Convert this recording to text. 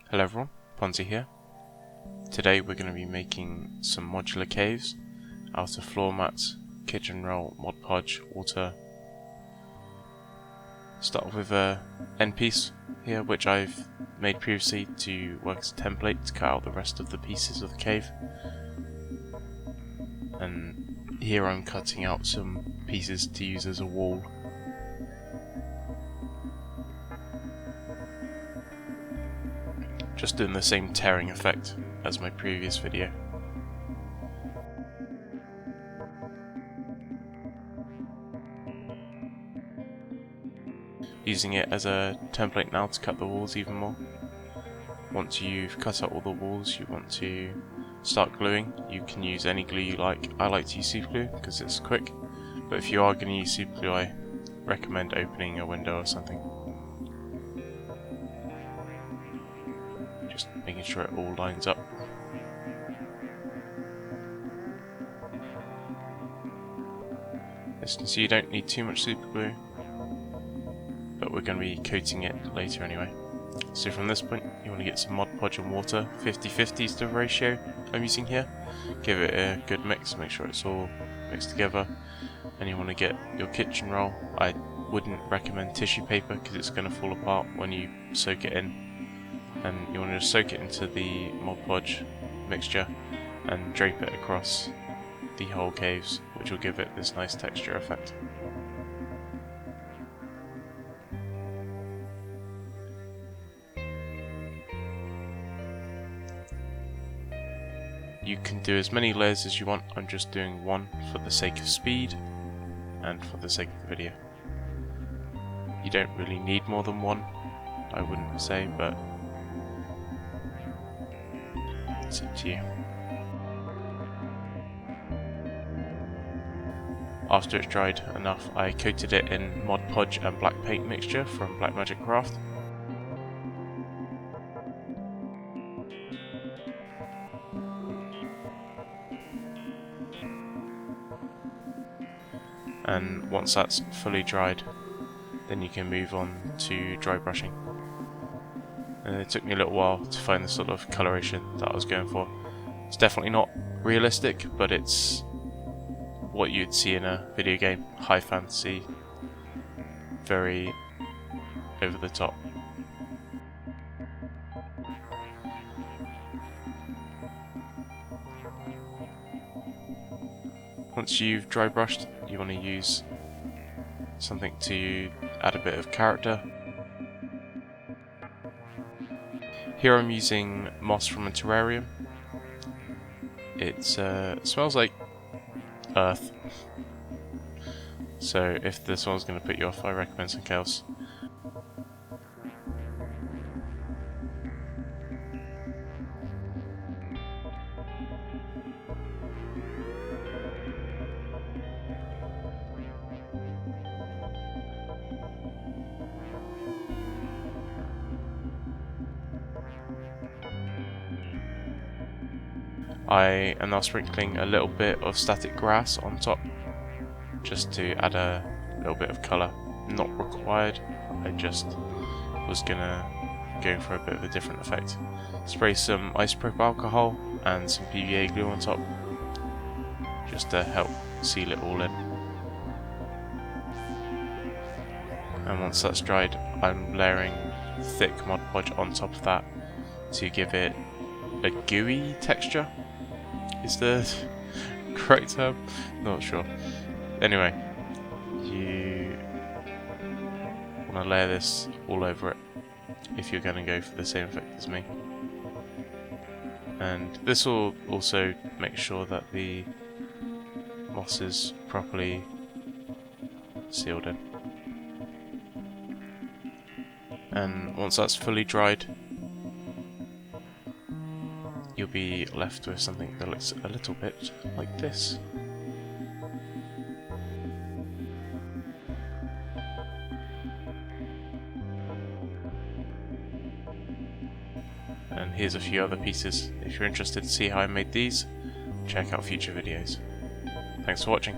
Hello everyone, Podge here. Today we're going to be making some modular caves out of floor mats, kitchen roll, Mod Podge, water. Start off with a end piece here, which I've made previously to work as a template to cut out the rest of the pieces of the cave. And here I'm cutting out some pieces to use as a wall. Just doing the same tearing effect as my previous video. Using it as a template now to cut the walls even more. Once you've cut out all the walls you want to start gluing, you can use any glue you like. I like to use super glue because it's quick, but if you are going to use super glue I recommend opening a window or something. Just making sure it all lines up. As you can see, you don't need too much super glue, but we're going to be coating it later anyway. So from this point you want to get some Mod Podge and water. 50-50 is the ratio I'm using here. Give it a good mix, make sure it's all mixed together. And you want to get your kitchen roll. I wouldn't recommend tissue paper because it's going to fall apart when you soak it in. And you want to just soak it into the Mod Podge mixture and drape it across the whole caves, which will give it this nice texture effect. You can do as many layers as you want. I'm just doing one for the sake of speed and for the sake of the video. You don't really need more than one, I wouldn't say, but it's up to you. After it's dried enough, I coated it in Mod Podge and black paint mixture from Black Magic Craft. And once that's fully dried, then you can move on to dry brushing. And it took me a little while to find the sort of coloration that I was going for. It's definitely not realistic, but it's what you'd see in a video game. High fantasy, very over the top. Once you've dry brushed, you want to use something to add a bit of character. Here I'm using moss from a terrarium. It smells like earth, so if this one's going to put you off, I recommend something else. I am now sprinkling a little bit of static grass on top, just to add a little bit of colour. Not required, I just was gonna go for a bit of a different effect. Spray some isopropyl alcohol and some PVA glue on top, just to help seal it all in. And once that's dried, I'm layering thick Mod Podge on top of that to give it a gooey texture. Is the correct term? Not sure. Anyway, you want to layer this all over it if you're going to go for the same effect as me. And this will also make sure that the moss is properly sealed in. And once that's fully dried, you'll be left with something that looks a little bit like this. And here's a few other pieces. If you're interested to see how I made these, check out future videos. Thanks for watching.